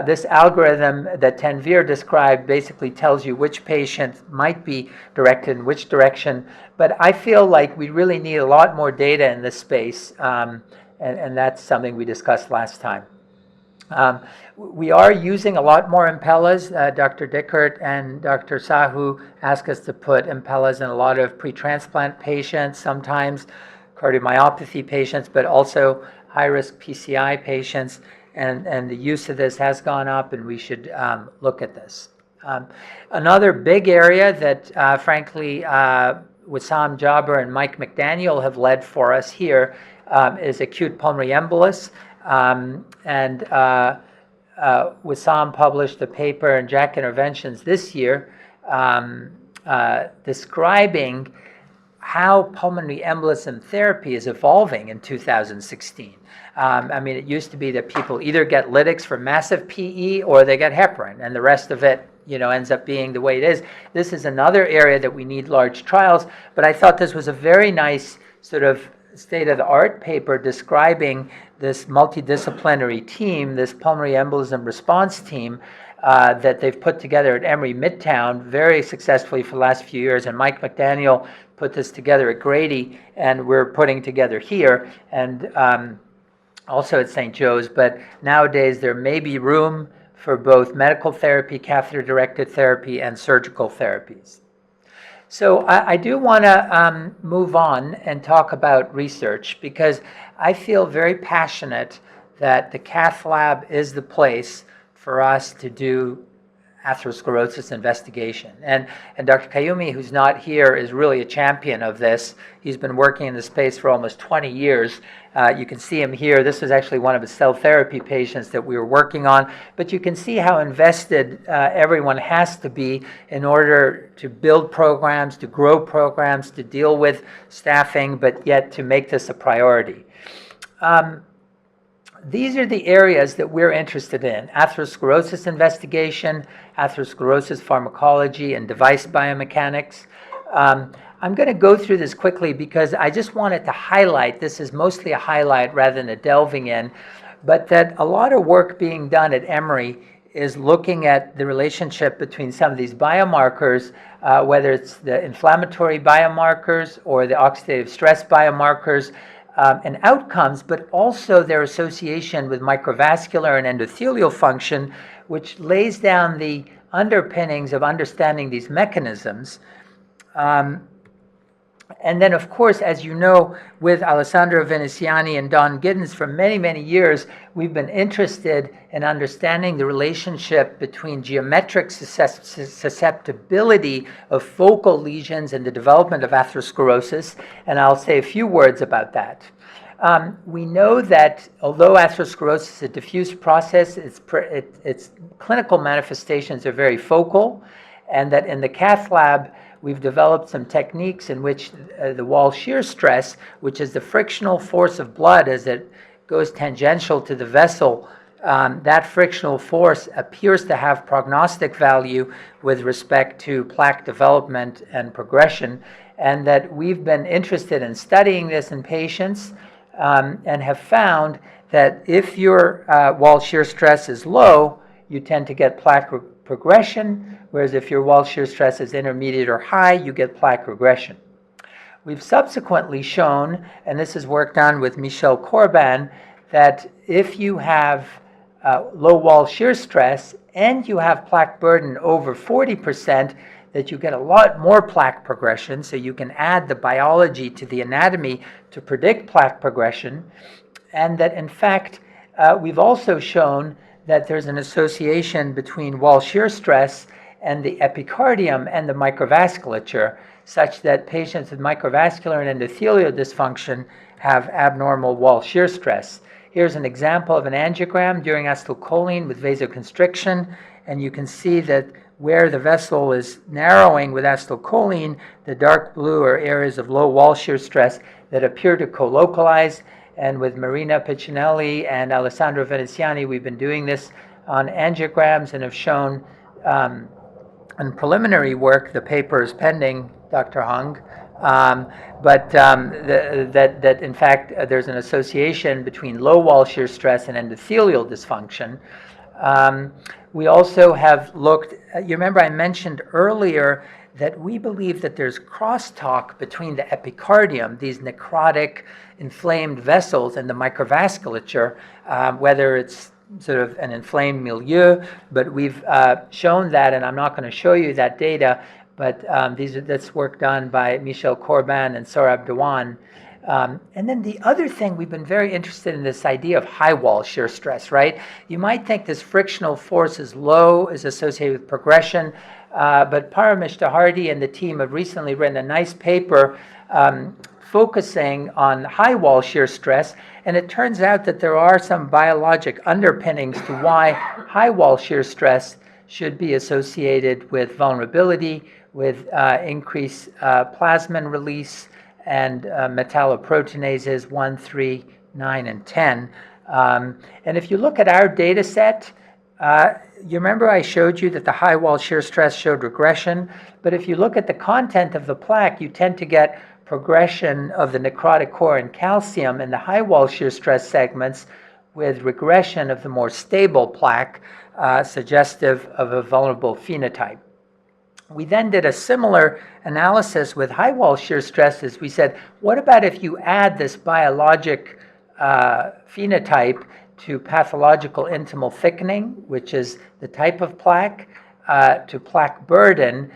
this algorithm that Tanvir described basically tells you which patient might be directed in which direction. But I feel like we really need a lot more data in this space, and that's something we discussed last time. We are using a lot more Impellas. Dr. Dickert and Dr. Sahu asked us to put Impellas in a lot of pre-transplant patients, sometimes cardiomyopathy patients, but also high-risk PCI patients. And the use of this has gone up, and we should look at this. Another big area that, frankly, Wissam Jaber and Mike McDaniel have led for us here is acute pulmonary embolus. And Wissam published a paper in JACC Interventions this year describing how pulmonary embolism therapy is evolving in 2016. I mean, it used to be that people either get lytics for massive PE or they get heparin, and the rest of it, ends up being the way it is. This is another area that we need large trials, but I thought this was a very nice sort of state-of-the-art paper describing this multidisciplinary team, this pulmonary embolism response team that they've put together at Emory Midtown very successfully for the last few years, and Mike McDaniel put this together at Grady, and we're putting together here, and also at St. Joe's, but nowadays there may be room for both medical therapy, catheter-directed therapy, and surgical therapies. So I do want to move on and talk about research, because I feel very passionate that the cath lab is the place for us to do atherosclerosis investigation. And Dr. Kayumi, who's not here, is really a champion of this. He's been working in the space for almost 20 years. You can see him here. This was actually one of his cell therapy patients that we were working on. But you can see how invested everyone has to be in order to build programs, to grow programs, to deal with staffing, but yet to make this a priority. These are the areas that we're interested in: atherosclerosis investigation, atherosclerosis pharmacology, and device biomechanics. I'm going to go through this quickly because I just wanted to highlight, this is mostly a highlight rather than a delving in, but that a lot of work being done at Emory is looking at the relationship between some of these biomarkers, whether it's the inflammatory biomarkers or the oxidative stress biomarkers, and outcomes, but also their association with microvascular and endothelial function, which lays down the underpinnings of understanding these mechanisms. And then, of course, as you know, with Alessandro Veneziani and Don Giddens for many, many years, we've been interested in understanding the relationship between geometric susceptibility of focal lesions and the development of atherosclerosis, and I'll say a few words about that. We know that although atherosclerosis is a diffuse process, its clinical manifestations are very focal, and that in the cath lab, we've developed some techniques in which the wall shear stress, which is the frictional force of blood as it goes tangential to the vessel, that frictional force appears to have prognostic value with respect to plaque development and progression, and that we've been interested in studying this in patients and have found that if your wall shear stress is low, you tend to get plaque progression, whereas if your wall shear stress is intermediate or high, you get plaque regression. We've subsequently shown, and this is work done with Michel Corbin, that if you have low wall shear stress and you have plaque burden over 40%, that you get a lot more plaque progression, so you can add the biology to the anatomy to predict plaque progression, and that in fact we've also shown that there's an association between wall shear stress and the epicardium and the microvasculature, such that patients with microvascular and endothelial dysfunction have abnormal wall shear stress. Here's an example of an angiogram during acetylcholine with vasoconstriction, and you can see that where the vessel is narrowing with acetylcholine, the dark blue are areas of low wall shear stress that appear to co-localize. And with Marina Piccinelli and Alessandro Veneziani, we've been doing this on angiograms and have shown in preliminary work, the paper is pending, Dr. Hung, that in fact there's an association between low wall shear stress and endothelial dysfunction. We also have looked, you remember I mentioned earlier that we believe that there's crosstalk between the epicardium, these necrotic, inflamed vessels, and the microvasculature, whether it's sort of an inflamed milieu, but we've shown that, and I'm not going to show you that data, but that's work done by Michel Corbin and Saurabh Dewan. And then the other thing, we've been very interested in this idea of high wall shear stress, right? You might think this frictional force is low, is associated with progression, but Paramesh Dahardi and the team have recently written a nice paper focusing on high wall shear stress, and it turns out that there are some biologic underpinnings to why high wall shear stress should be associated with vulnerability, with increased plasmin release, and metalloproteinases 1, 3, 9, and 10. And if you look at our data set, you remember I showed you that the high wall shear stress showed regression, but if you look at the content of the plaque, you tend to get progression of the necrotic core and calcium in the high wall shear stress segments with regression of the more stable plaque, suggestive of a vulnerable phenotype. We then did a similar analysis with high wall shear stress as we said, what about if you add this biologic phenotype to pathological intimal thickening, which is the type of plaque, to plaque burden,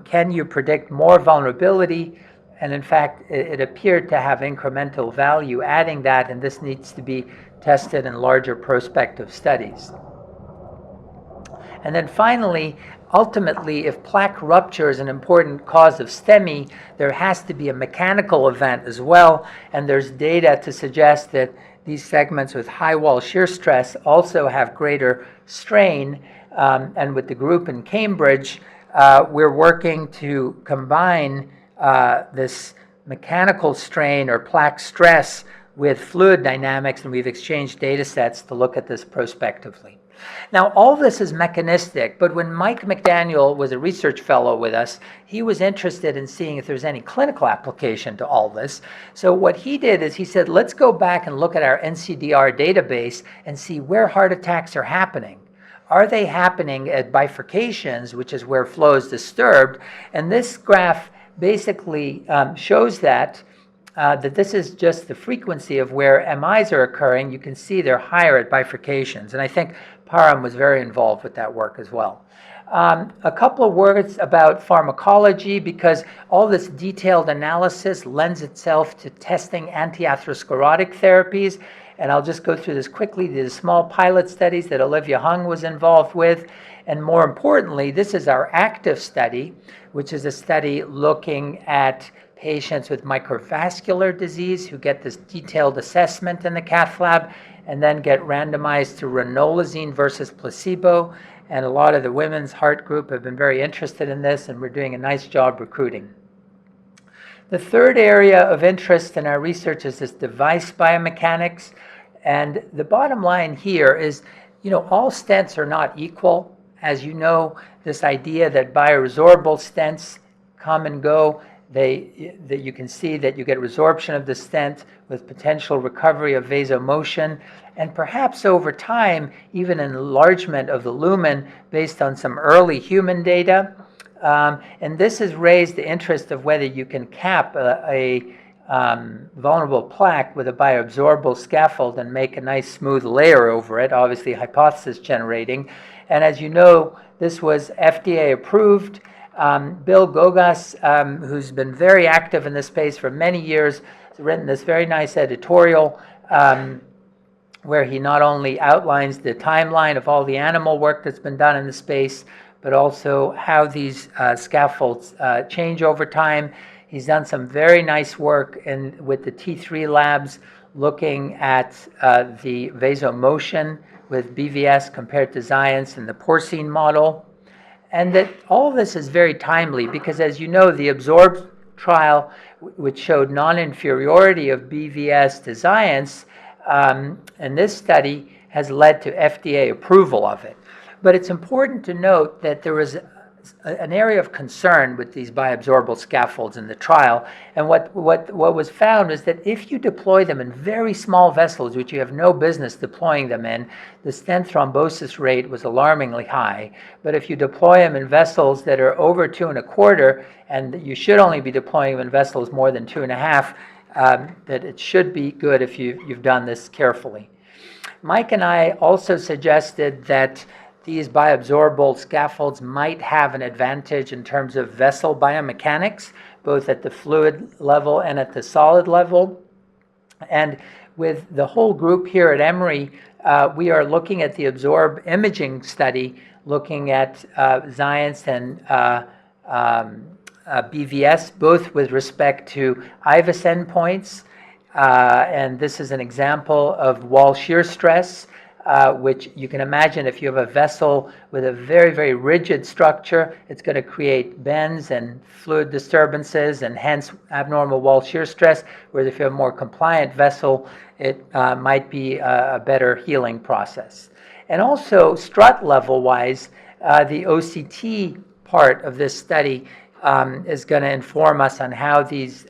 can you predict more vulnerability? And in fact, it appeared to have incremental value adding that, and this needs to be tested in larger prospective studies. And then finally, ultimately, if plaque rupture is an important cause of STEMI, there has to be a mechanical event as well, and there's data to suggest that these segments with high wall shear stress also have greater strain, and with the group in Cambridge, we're working to combine this mechanical strain or plaque stress with fluid dynamics, and we've exchanged data sets to look at this prospectively. Now, all this is mechanistic, but when Mike McDaniel was a research fellow with us, he was interested in seeing if there's any clinical application to all this. So what he did is he said, let's go back and look at our NCDR database and see where heart attacks are happening. Are they happening at bifurcations, which is where flow is disturbed? And this graph basically shows that this is just the frequency of where MIs are occurring. You can see they're higher at bifurcations. And I think Param was very involved with that work as well. A couple of words about pharmacology, because all this detailed analysis lends itself to testing anti-atherosclerotic therapies. And I'll just go through this quickly. These small pilot studies that Olivia Hung was involved with. And more importantly, this is our active study, which is a study looking at patients with microvascular disease who get this detailed assessment in the cath lab and then get randomized to ranolazine versus placebo. And a lot of the women's heart group have been very interested in this, and we're doing a nice job recruiting. The third area of interest in our research is this device biomechanics. And the bottom line here is, all stents are not equal. As you know, this idea that bioresorbable stents come and go, that you can see that you get resorption of the stent with potential recovery of vasomotion, and perhaps over time, even enlargement of the lumen based on some early human data. And this has raised the interest of whether you can cap a vulnerable plaque with a bioabsorbable scaffold and make a nice smooth layer over it, obviously hypothesis generating. And as you know, this was FDA approved. Bill Gogas, who's been very active in this space for many years, has written this very nice editorial where he not only outlines the timeline of all the animal work that's been done in the space, but also how these scaffolds change over time. He's done some very nice work with the T3 labs, looking at the vasomotion with BVS compared to Xience and the porcine model. And that all of this is very timely because, as you know, the Absorb trial, which showed non-inferiority of BVS to Xience, and this study has led to FDA approval of it. But it's important to note that there was an area of concern with these bioabsorbable scaffolds in the trial. And what was found is that if you deploy them in very small vessels, which you have no business deploying them in, the stent thrombosis rate was alarmingly high. But if you deploy them in vessels that are over 2 1/4, and you should only be deploying them in vessels more than 2 1/2, that it should be good if you've done this carefully. Mike and I also suggested that these bioabsorbable scaffolds might have an advantage in terms of vessel biomechanics, both at the fluid level and at the solid level. And with the whole group here at Emory, we are looking at the Absorb imaging study, looking at Xience and BVS, both with respect to IVUS endpoints. And this is an example of wall shear stress, which you can imagine if you have a vessel with a very, very rigid structure, it's going to create bends and fluid disturbances and hence abnormal wall shear stress, whereas if you have a more compliant vessel, it might be a better healing process. And also, strut level-wise, the OCT part of this study is going to inform us on how these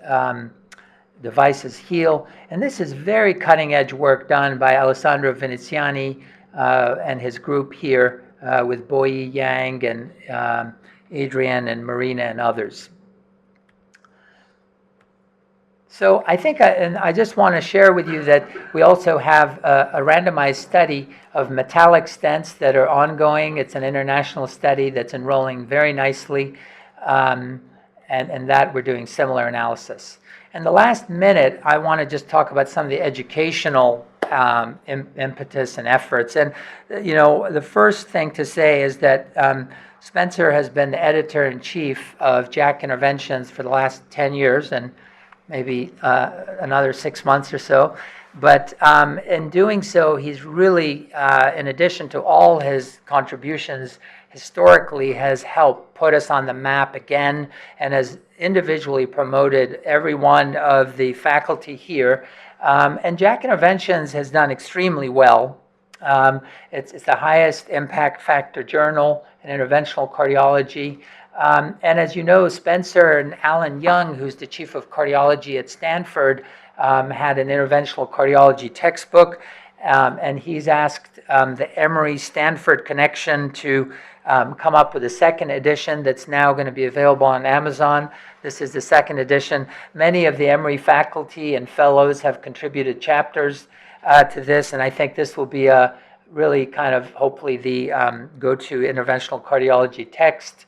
devices heal. And this is very cutting-edge work done by Alessandro Veneziani and his group here with Boyi Yang and Adrian and Marina and others. So I think, and I just want to share with you that we also have a randomized study of metallic stents that are ongoing. It's an international study that's enrolling very nicely, and that we're doing similar analysis. In the last minute, I want to just talk about some of the educational impetus and efforts. And, you know, the first thing to say is that Spencer has been the editor-in-chief of JACC Interventions for the last 10 years and maybe another 6 months or so. But in doing so, he's really, in addition to all his contributions, historically has helped put us on the map again and has individually promoted every one of the faculty here. And JACC Interventions has done extremely well. It's the highest impact factor journal in interventional cardiology. And as you know, Spencer and Alan Young, who's the chief of cardiology at Stanford, had an interventional cardiology textbook. And he's asked the Emory-Stanford connection to come up with a second edition that's now going to be available on Amazon. This is the second edition. Many of the Emory faculty and fellows have contributed chapters to this, and I think this will be a really kind of hopefully the go-to interventional cardiology text.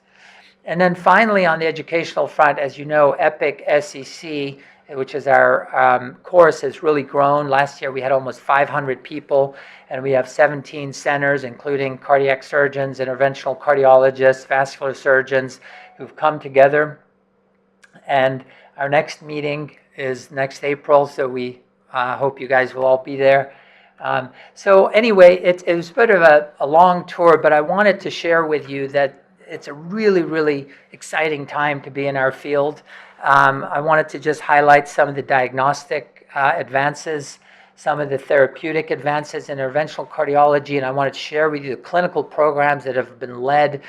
And then finally, on the educational front, as you know, EPIC SEC, which is our course, has really grown. Last year we had almost 500 people, and we have 17 centers, including cardiac surgeons, interventional cardiologists, vascular surgeons, who've come together. And our next meeting is next April, so we hope you guys will all be there. So anyway, it was a bit of a long tour, but I wanted to share with you that it's a really, really exciting time to be in our field. I wanted to just highlight some of the diagnostic advances, some of the therapeutic advances in interventional cardiology, and I wanted to share with you the clinical programs that have been led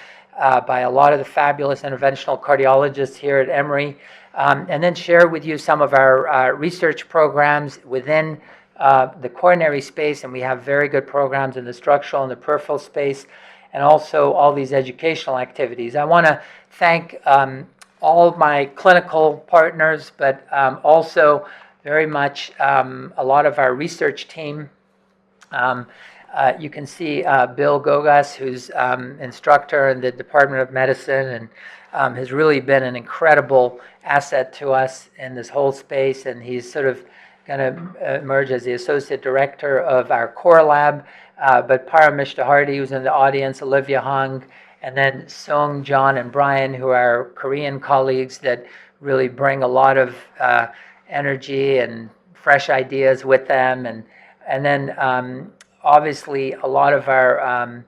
by a lot of the fabulous interventional cardiologists here at Emory, and then share with you some of our research programs within the coronary space, and we have very good programs in the structural and the peripheral space. and also all these educational activities. I want to thank all of my clinical partners, but also very much a lot of our research team. You can see Bill Gogas, who's instructor in the Department of Medicine, and has really been an incredible asset to us in this whole space, and he's sort of going to emerge as the associate director of our core lab. But Paramishta Hardy, who's in the audience, Olivia Hong, and then Sung, John, and Brian, who are Korean colleagues that really bring a lot of energy and fresh ideas with them. And then obviously a lot of our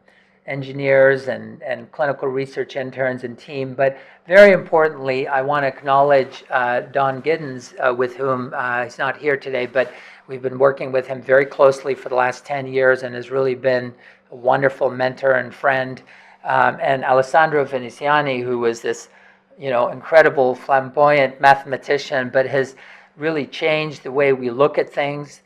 engineers and clinical research interns and team. But very importantly, I want to acknowledge Don Giddens, with whom he's not here today, but we've been working with him very closely for the last 10 years and has really been a wonderful mentor and friend. And Alessandro Veneziani, who was this, incredible, flamboyant mathematician, but has really changed the way we look at things.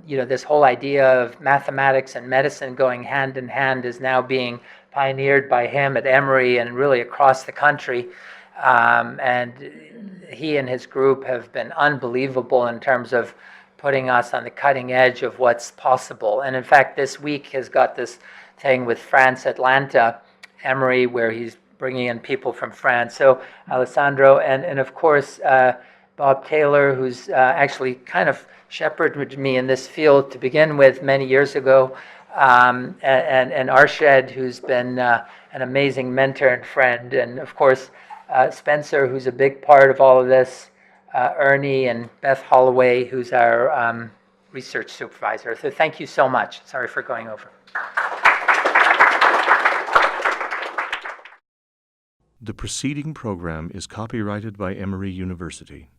This whole idea of mathematics and medicine going hand in hand is now being pioneered by him at Emory and really across the country. And he and his group have been unbelievable in terms of putting us on the cutting edge of what's possible. And in fact, this week has got this thing with France Atlanta, Emory, where he's bringing in people from France. So Alessandro, and of course, Bob Taylor, who's actually kind of shepherded me in this field to begin with many years ago, and Arshad, who's been an amazing mentor and friend, and of course, Spencer, who's a big part of all of this, Ernie and Beth Holloway, who's our research supervisor. So thank you so much. Sorry for going over. The preceding program is copyrighted by Emory University.